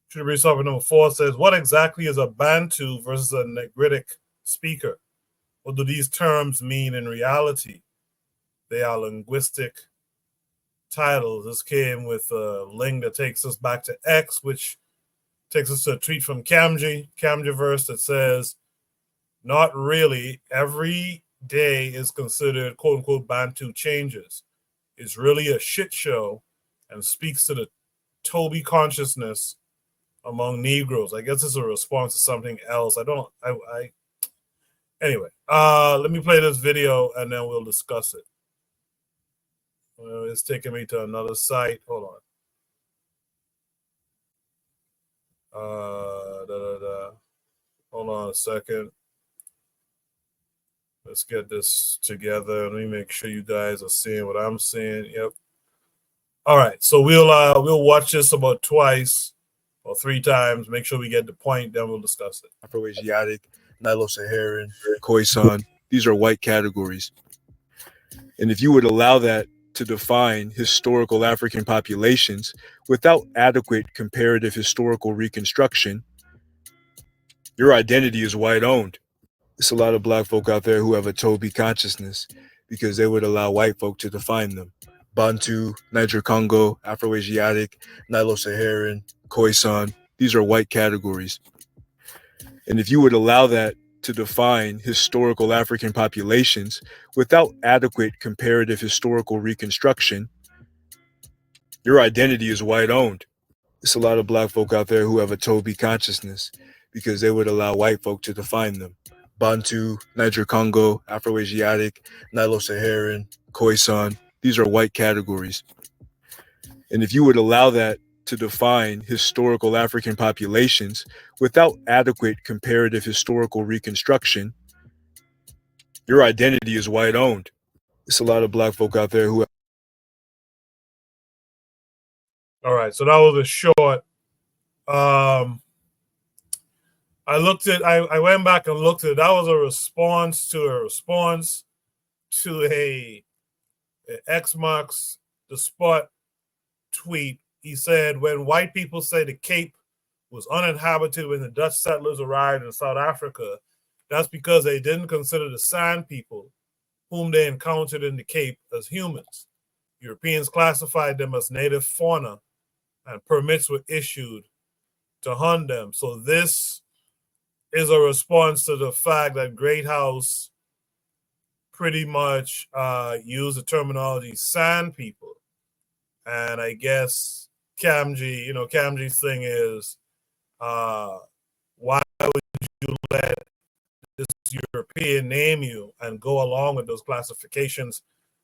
Should be solving number 4 says, what exactly is a Bantu versus a Negritic speaker? What do these terms mean in reality? They are linguistic titles. This came with a link that takes us back to X, which takes us to a tweet from Camjiverse that says, not really. Every day is considered quote unquote Bantu changes. It's really a shit show and speaks to the Toby consciousness among Negroes. I guess it's a response to something else. Anyway, let me play this video and then we'll discuss it. It's taking me to another site. Hold on. Hold on a second. Let's get this together. Let me make sure you guys are seeing what I'm seeing. Yep. All right. So we'll watch this about twice or 3 times. Make sure we get the point. Then we'll discuss it. Afro-Asiatic, Nilo-Saharan, Khoisan. These are white categories. And if you would allow that to define historical African populations without adequate comparative historical reconstruction, your identity is white-owned. There's a lot of black folk out there who have a Toby consciousness because they would allow white folk to define them. Bantu, Niger-Congo, Afro-Asiatic, Nilo-Saharan, Khoisan. These are white categories. And if you would allow that to define historical African populations without adequate comparative historical reconstruction, your identity is white-owned. There's a lot of black folk out there who have a Toby consciousness because they would allow white folk to define them. Bantu, Niger-Congo, Afro-Asiatic, Nilo-Saharan, Khoisan. These are white categories. And if you would allow that to define historical African populations without adequate comparative historical reconstruction, your identity is white-owned. There's a lot of black folk out there who have... All right, so that was a short. I went back and looked at it. That was a response to a X marks the spot tweet. He said, when white people say the Cape was uninhabited when the Dutch settlers arrived in South Africa, that's because they didn't consider the Sand people, whom they encountered in the Cape, as humans. Europeans classified them as native fauna, and permits were issued to hunt them. So this is a response to the fact that Great House pretty much used the terminology Sand people. And I guess Kamji's thing is, why would you let this European name you and go along with those classifications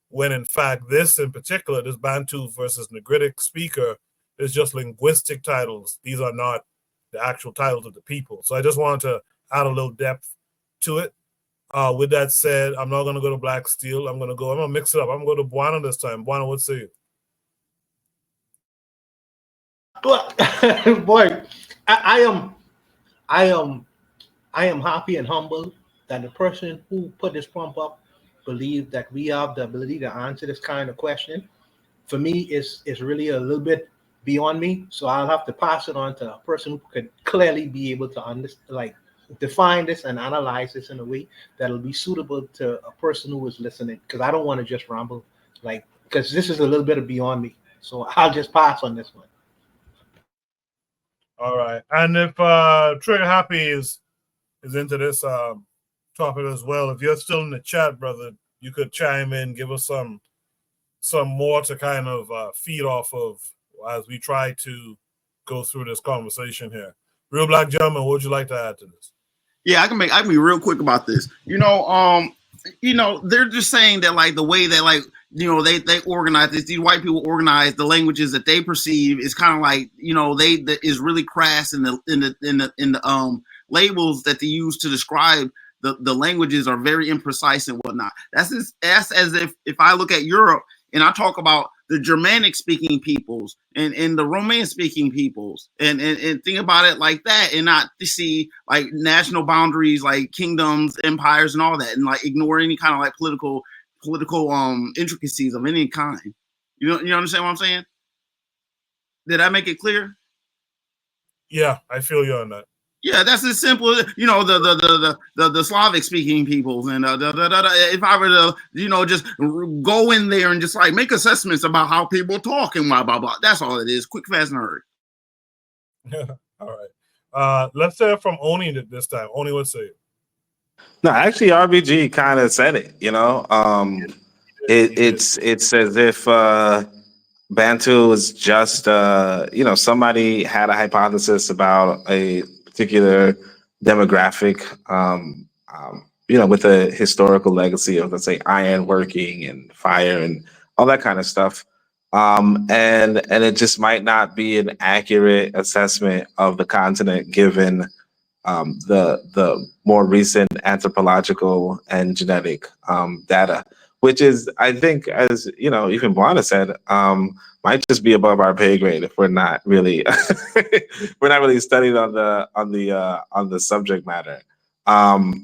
when in fact this in particular, this Bantu versus Negritic speaker, is just linguistic titles. These are not the actual titles of the people. So I just wanted to add a little depth to it. With that said, I'm not going to go to Black Steel. I'm going to mix it up. I'm going to go to Buana this time. Buana, what say you? Boy, I am happy and humbled that the person who put this prompt up believed that we have the ability to answer this kind of question. For me, it's really a little bit beyond me, so I'll have to pass it on to a person who could clearly be able to understand, like, define this and analyze this in a way that'll be suitable to a person who is listening. Because I don't want to just ramble, because this is a little bit of beyond me. So I'll just pass on this one. All right, and if Trigger Happy is into this topic as well, if you're still in the chat, brother, you could chime in, give us some more to kind of feed off of as we try to go through this conversation here. Real Black Gentleman, what would you like to add to this? Yeah, I can be real quick about this. They're just saying that, like, the way that, they organize this, these white people organize the languages that they perceive is kind of like, that is really crass in the labels that they use to describe the languages are very imprecise and whatnot. That's as if I look at Europe and I talk about the Germanic speaking peoples and the Romance speaking peoples and think about it like that, and not to see like national boundaries, like kingdoms, empires, and all that, and like ignore any kind of like political intricacies of any kind. You understand what I'm saying? Did I make it clear? Yeah, I feel you on that. Yeah, that's as simple as, you know, the Slavic speaking peoples. And if I were to, you know, just go in there and just like make assessments about how people talk and blah, blah, blah. That's all it is. Quick, fast, and hurry. All right. Let's say from Oni this time. Oni, what say you? No, actually, RBG kind of said it. You know, it's as if Bantu is just you know, somebody had a hypothesis about a particular demographic, you know, with a historical legacy of, let's say, iron working and fire and all that kind of stuff. And it just might not be an accurate assessment of the continent given the more recent anthropological and genetic data, which is, I think, as you know, even Buana said, might just be above our pay grade if we're not really studied on the subject matter.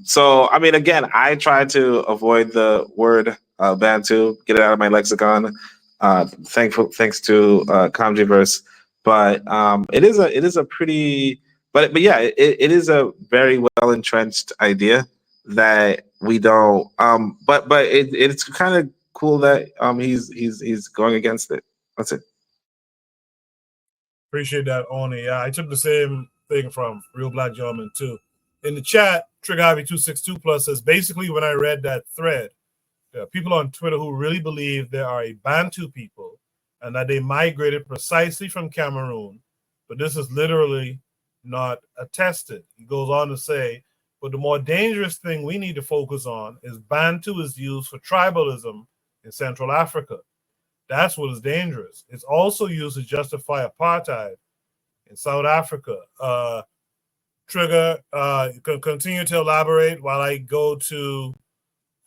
So I mean, again, I try to avoid the word Bantu, get it out of my lexicon. Thanks to Conjiverse, but it is a pretty, but yeah, it is a very well entrenched idea that we don't. But it's kind of cool that he's going against it. That's it. Appreciate that, Oni. Yeah, I took the same thing from Real Black Gentleman too. In the chat, Trigger Ivy 262 Plus says basically when I read that thread, there are people on Twitter who really believe there are a Bantu people and that they migrated precisely from Cameroon, but this is literally not attested. He goes on to say, but the more dangerous thing we need to focus on is Bantu is used for tribalism in Central Africa. That's what is dangerous. It's also used to justify apartheid in South Africa. Trigger, you can continue to elaborate while I go to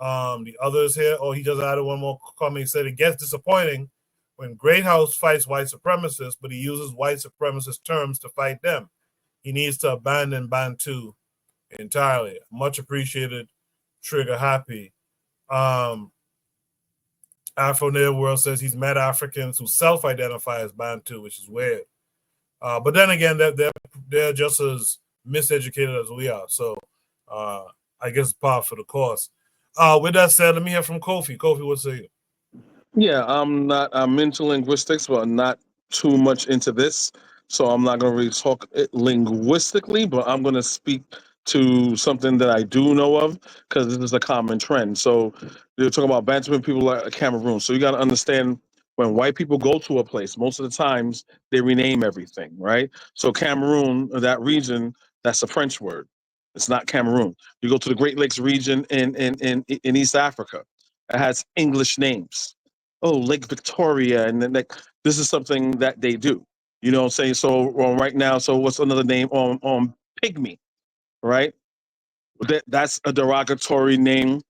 the others here. Oh, he just added one more comment. He said it gets disappointing when Great House fights white supremacists, but he uses white supremacist terms to fight them. He needs to abandon Bantu entirely. Much appreciated, Trigger Happy. Afro Native World says he's met Africans who self-identify as Bantu, which is weird. But then again, they're just as miseducated as we are. So I guess it's par for the course. With that said, let me hear from Kofi. Kofi, what say you? Yeah, I'm into linguistics, but not too much into this. So I'm not going to really talk it linguistically, but I'm going to speak to something that I do know of because this is a common trend. So they're talking about Bantu people like Cameroon. So you got to understand when white people go to a place, most of the times they rename everything, right? So Cameroon, that region, that's a French word. It's not Cameroon. You go to the Great Lakes region in East Africa. It has English names. Oh, Lake Victoria, and then like this is something that they do. You know what I'm saying? So right now, so what's another name on pygmy, right? That's a derogatory name.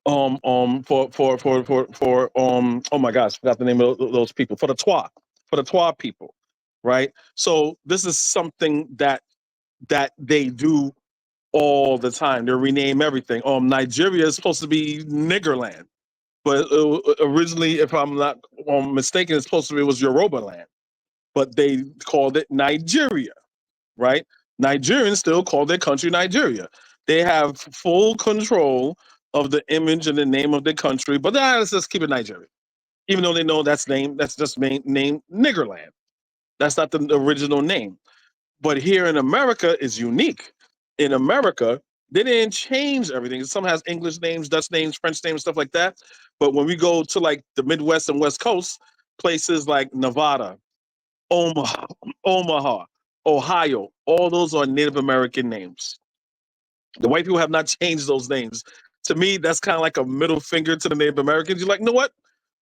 For oh my gosh, forgot the name of those people. For the Twa people, right? So this is something that they do all the time. They rename everything. Nigeria is supposed to be Niggerland. But originally, if I'm not mistaken, it's supposed to be, it was Yoruba land, but they called it Nigeria, right? Nigerians still call their country Nigeria. They have full control of the image and the name of their country, but let's just keep it Nigeria, even though they know that's just name Niggerland. That's not the original name. But here in America is unique. In America, they didn't change everything. Some has English names, Dutch names, French names, stuff like that. But when we go to like the Midwest and West Coast, places like Nevada, Omaha, Ohio, all those are Native American names. The white people have not changed those names. To me, that's kind of like a middle finger to the Native Americans. You're like, you know what?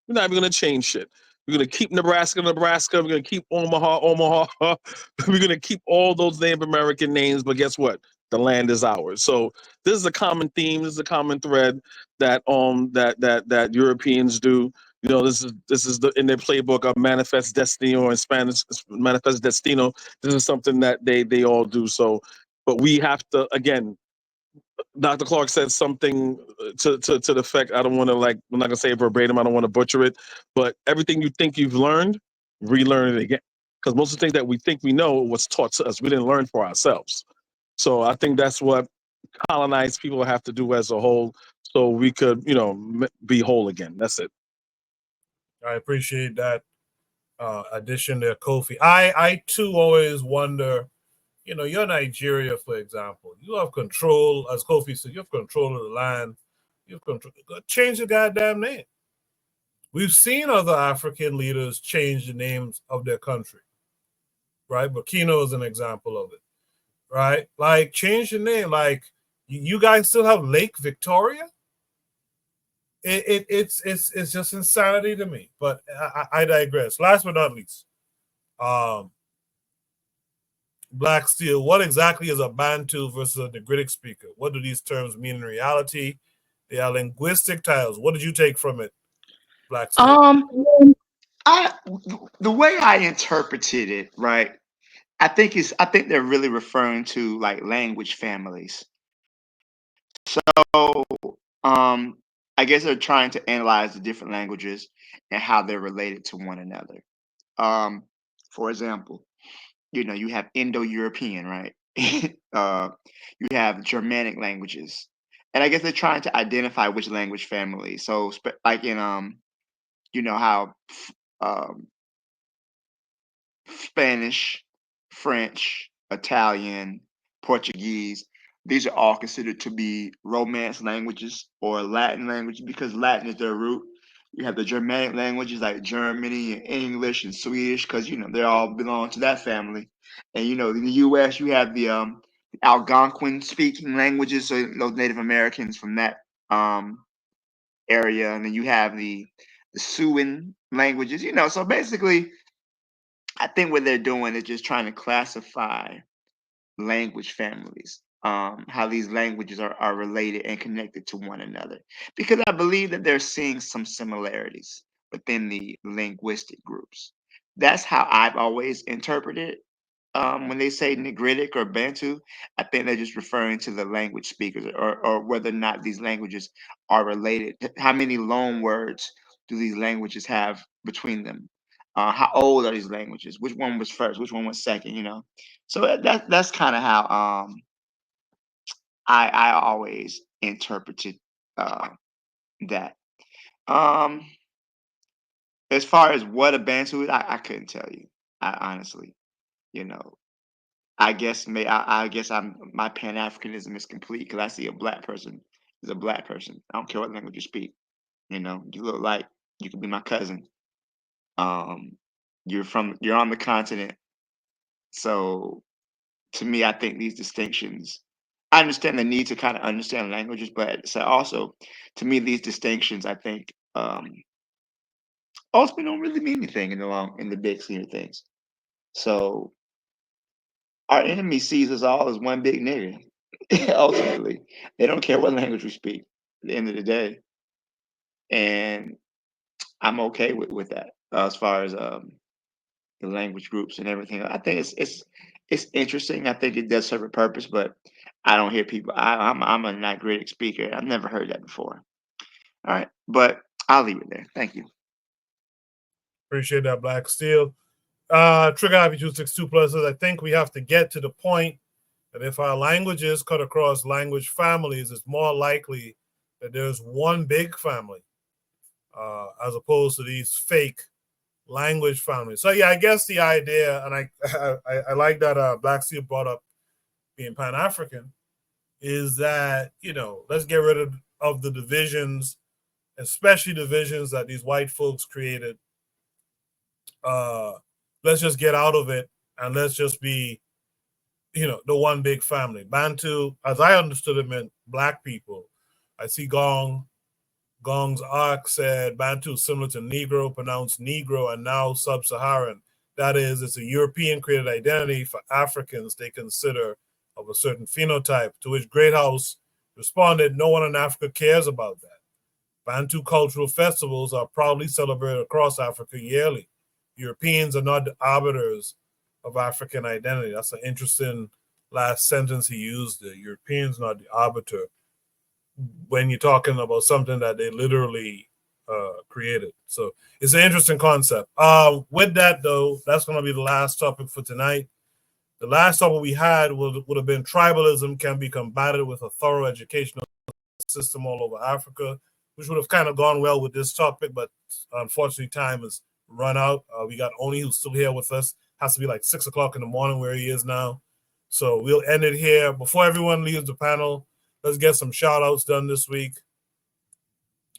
We're not even going to change shit. We're going to keep Nebraska. We're going to keep Omaha. We're going to keep all those Native American names. But guess what? The land is ours. So this is a common theme. This is a common thread that that Europeans do. You know, this is in their playbook of Manifest Destiny, or in Spanish, Manifest Destino. This is something that they all do. So, but we have to, again, Dr. Clark said something to the effect, I don't want to, like, I'm not going to say it verbatim, I don't want to butcher it, but everything you think you've learned, relearn it again. because most of the things that we think we know was taught to us. We didn't learn for ourselves. So I think that's what colonized people have to do as a whole, so we could, be whole again. That's it. I appreciate that addition there, Kofi. I too always wonder, you're Nigeria, for example. You have control, as Kofi said, you have control of the land. You have control. Change the goddamn name. We've seen other African leaders change the names of their country, right? Burkina is an example of it, right? Like, change the name. Like, you guys still have Lake Victoria? It's just insanity to me. But I digress. Last but not least, Black Steel. What exactly is a Bantu versus a Nigritic speaker? What do these terms mean in reality? They are linguistic titles. What did you take from it, Black Steel? The way I interpreted it, right? I think they're really referring to like language families. So, I guess they're trying to analyze the different languages and how they're related to one another. For example, you have Indo-European, right? You have Germanic languages, and I guess they're trying to identify which language family. So, like in how um, Spanish, French, Italian, Portuguese. These are all considered to be Romance languages or Latin languages because Latin is their root. You have the Germanic languages like Germany and English and Swedish because they all belong to that family. And in the U.S. you have the Algonquin speaking languages, so those Native Americans from that area, and then you have the Siouan languages. So basically I think what they're doing is just trying to classify language families, how these languages are related and connected to one another. Because I believe that they're seeing some similarities within the linguistic groups. That's how I've always interpreted it. When they say Nigritic or Bantu, I think they're just referring to the language speakers or whether or not these languages are related. How many loan words do these languages have between them? How old are these languages? Which one was first? Which one was second? So that's kind of how I always interpreted that. Um, as far as what a Bantu is, I couldn't tell you. I honestly, you know, I guess my Pan Africanism is complete because I see a black person is a black person. I don't care what language you speak. You look like you could be my cousin. Um, you're on the continent. So to me, I think these distinctions. I understand the need to kind of understand languages, but so also to me, these distinctions, I think, ultimately don't really mean anything in the big scheme of things. So our enemy sees us all as one big nigga. Ultimately, they don't care what language we speak at the end of the day, and I'm okay with that as far as the language groups and everything. I think it's interesting. I think it does serve a purpose, but I don't hear people. I'm a not great speaker. I've never heard that before. All right, but I'll leave it there. Thank you. Appreciate that, Black Steel. Trigger Happy 262 pluses. I think we have to get to the point that if our languages cut across language families, it's more likely that there's one big family as opposed to these fake language families. So yeah, I guess the idea, and I like that Black Steel brought up being Pan-African, is that, let's get rid of the divisions, especially divisions that these white folks created. Let's just get out of it and let's just be, the one big family. Bantu, as I understood it, meant black people. I see Gong's arc said Bantu is similar to Negro, pronounced Negro, and now Sub-Saharan. That is, it's a European created identity for Africans they consider of a certain phenotype, to which Greathouse responded, no one in Africa cares about that. Bantu cultural festivals are proudly celebrated across Africa yearly. Europeans are not the arbiters of African identity. That's an interesting last sentence he used there. Europeans not the arbiter. When you're talking about something that they literally created. So it's an interesting concept. With that, though, that's going to be the last topic for tonight. The last topic we had would have been tribalism can be combated with a thorough educational system all over Africa, which would have kind of gone well with this topic, but unfortunately time has run out. We got Oni, who's still here with us. Has to be like 6 o'clock in the morning where he is now. So we'll end it here. Before everyone leaves the panel, let's get some shout outs done this week.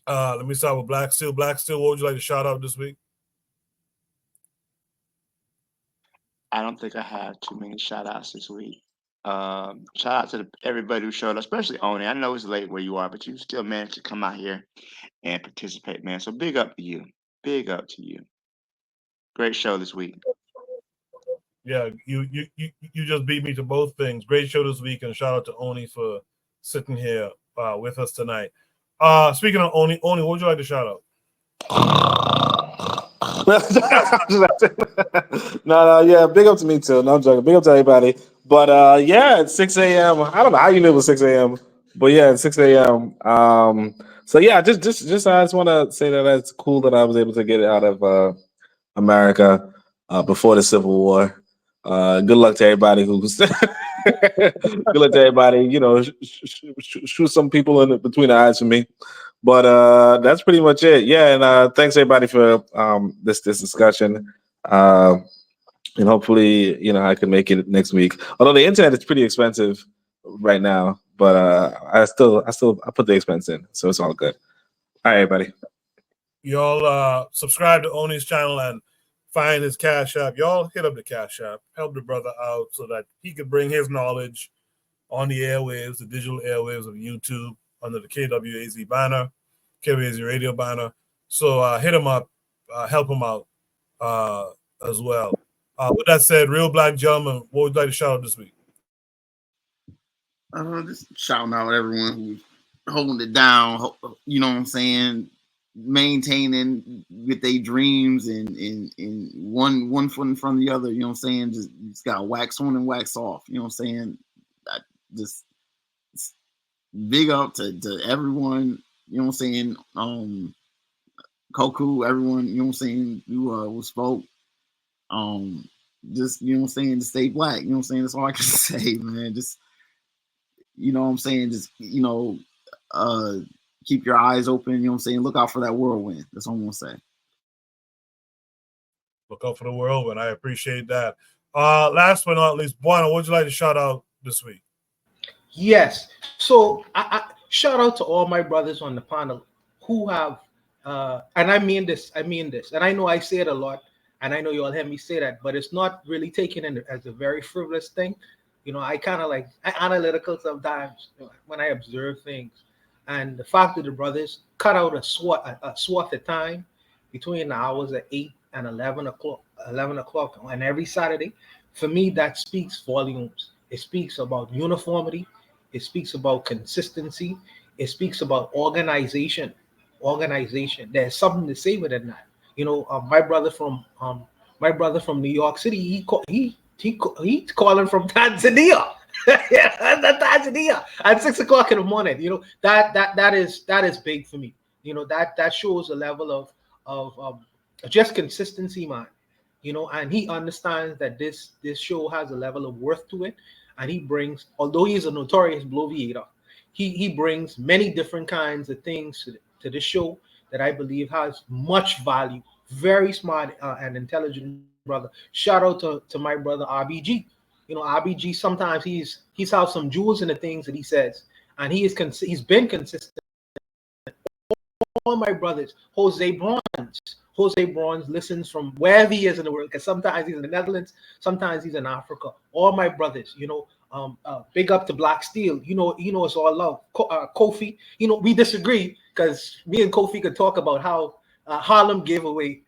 Let me start with Black Steel. Black Steel, what would you like to shout out this week? I don't think I have too many shout outs this week. Shout out to everybody who showed up, especially Oni. I know it's late where you are, but you still managed to come out here and participate, man. So big up to you. Big up to you. Great show this week. Yeah, you just beat me to both things. Great show this week, and shout out to Oni for sitting here with us tonight. Speaking of Oni, what would you like to shout out? No, yeah, big up to me too. No, I'm joking. Big up to everybody. But yeah, it's 6 a.m. I don't know how you knew it was 6 a.m. But yeah, it's 6 a.m. So yeah, just I just want to say that it's cool that I was able to get out of America before the Civil War. Good luck to everybody who's good luck to everybody. You know, shoot some people in between the eyes for me. But that's pretty much it. Yeah, and thanks everybody for this discussion. And hopefully, you know, I can make it next week. Although the internet is pretty expensive right now, but I put the expense in, so it's all good. All right, everybody. Y'all subscribe to Oni's channel and find his Cash App. Y'all hit up the Cash App. Help the brother out so that he could bring his knowledge on the airwaves, the digital airwaves of YouTube under the KWAZ banner, KWAZ radio banner. So hit him up, help him out as well. With that said, Real Black Gentleman, what would you like to shout out this week? Just shouting out everyone who's holding it down, you know what I'm saying, maintaining with their dreams and one foot in front of the other, you know what I'm saying, just got wax on and wax off, you know what I'm saying. Just big up to everyone, you know what I'm saying, Koku, everyone, you know what I'm saying, who spoke. Just, you know what I'm saying, to stay black, you know what I'm saying, that's all I can say, man. Just, you know what I'm saying, just, you know, keep your eyes open, you know what I'm saying, look out for that whirlwind. That's all I'm gonna say. Look out for the whirlwind. I appreciate that. Last but not least, Buana, what would you like to shout out this week? Yes. So I shout out to all my brothers on the panel who have, and I mean this, and I know I say it a lot, and I know you all hear me say that, but it's not really taken in as a very frivolous thing. You know, I kind of like analytical sometimes when I observe things, and the fact that the brothers cut out a swath of time between the hours of 8 and 11 o'clock, and every Saturday, for me that speaks volumes. It speaks about uniformity. It speaks about consistency. It speaks about organization. There's something to say within that. You know, my brother from New York City, he calling from Tanzania. Tanzania at 6 o'clock in the morning. You know, that is big for me. You know, that shows a level of just consistency, man. You know, and he understands that this show has a level of worth to it, and he brings, although he's a notorious bloviator, he brings many different kinds of things to this show that I believe has much value. Very smart and intelligent brother. Shout out to my brother RBG. You know, RBG, sometimes he's have some jewels in the things that he says, and he's been consistent. All my brothers, Jose Bronze listens from wherever he is in the world, because sometimes he's in the Netherlands, sometimes he's in Africa. All my brothers, you know, big up to Black Steel. You know, it's all love. Kofi, you know, we disagree because me and Kofi could talk about how Harlem gave away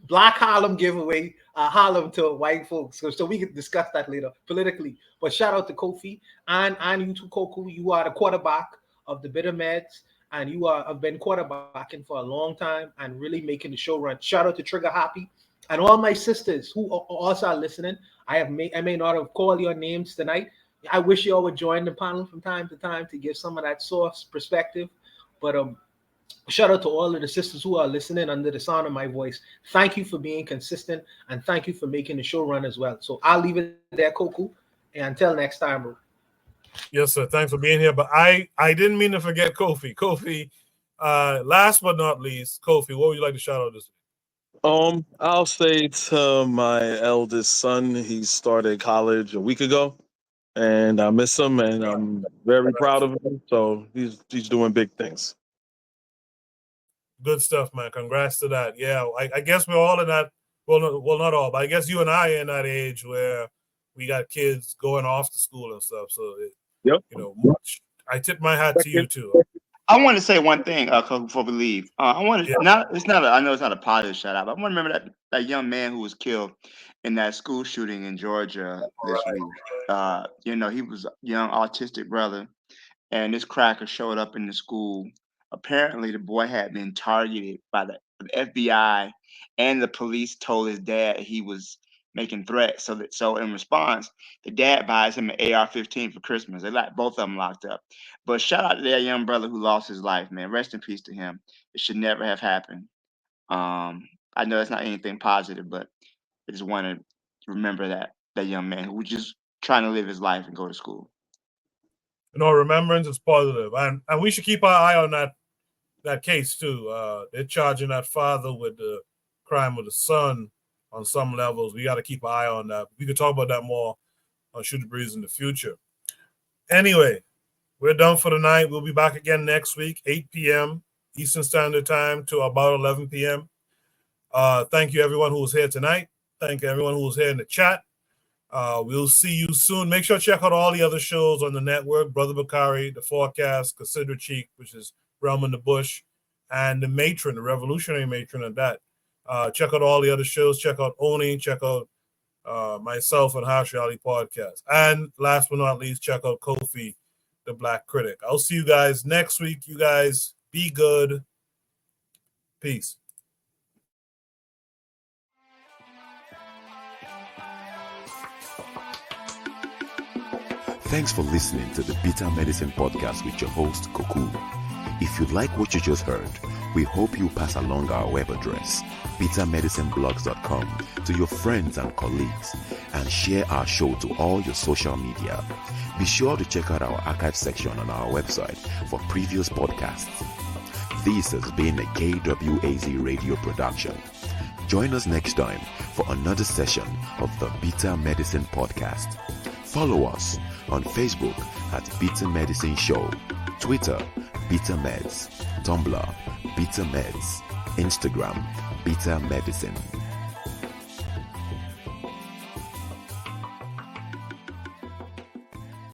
Black Harlem gave away Harlem to white folks. So we can discuss that later politically. But shout out to Kofi and you too, Koku. You are the quarterback of the Bitter Meds, and you have been quarterbacking for a long time and really making the show run. Shout out to Trigger Happy and all my sisters who also are listening. I may not have called your names tonight. I wish you all would join the panel from time to time to give some of that source perspective. But Shout out to all of the sisters who are listening under the sound of my voice. Thank you for being consistent, and thank you for making the show run as well. So I'll leave it there, Koku. And until next time, bro. Yes, sir. Thanks for being here. But I didn't mean to forget Kofi. Kofi, last but not least, Kofi, what would you like to shout out this week? I'll say to my eldest son, he started college a week ago, and I miss him, and I'm very proud of him. So he's doing big things. Good stuff, man. Congrats to that. Yeah, I guess we're all in that. Well, not all, but I guess you and I are in that age where we got kids going off to school and stuff. So, Yep. I tip my hat to you too. I want to say one thing before we leave. I want to I know it's not a positive shout out, but I want to remember that young man who was killed in that school shooting in Georgia this week. He was a young autistic brother, and this cracker showed up in the school. Apparently, the boy had been targeted by the FBI, and the police told his dad he was making threats. So in response, the dad buys him an AR-15 for Christmas. They like both of them locked up. But shout out to that young brother who lost his life, man. Rest in peace to him. It should never have happened. I know it's not anything positive, but I just want to remember that young man who was just trying to live his life and go to school. Remembrance is positive, and we should keep our eye on that case too. They're charging that father with the crime of the son on some levels. We got to keep an eye on that. We could talk about that more on Shoot the Breeze in the future. Anyway, we're done for the night. We'll be back again next week, 8 p.m. Eastern Standard Time to about 11 p.m. Thank you, everyone who was here tonight. Thank you, everyone who was here in the chat. We'll see you soon. Make sure to check out all the other shows on the network. Brother Bakari, The Forecast, Consider Cheek, which is Realm in the Bush, and The Matron, the revolutionary matron of that. Check out all the other shows. Check out Oni. Check out myself and Harsh Reality Podcast. And last but not least, check out Kofi, the Black Critic. I'll see you guys next week. You guys be good. Peace. Thanks for listening to the Bitter Medicine Podcast with your host, Koku. If you like what you just heard, we hope you pass along our web address, bittermedicineblogs.com, to your friends and colleagues, and share our show to all your social media. Be sure to check out our archive section on our website for previous podcasts. This has been a KWAZ radio production. Join us next time for another session of the Bitter Medicine Podcast. Follow us on Facebook at Bitter Medicine Show, Twitter, Bitter Meds, Tumblr, Bitter Meds, Instagram, Bitter Medicine.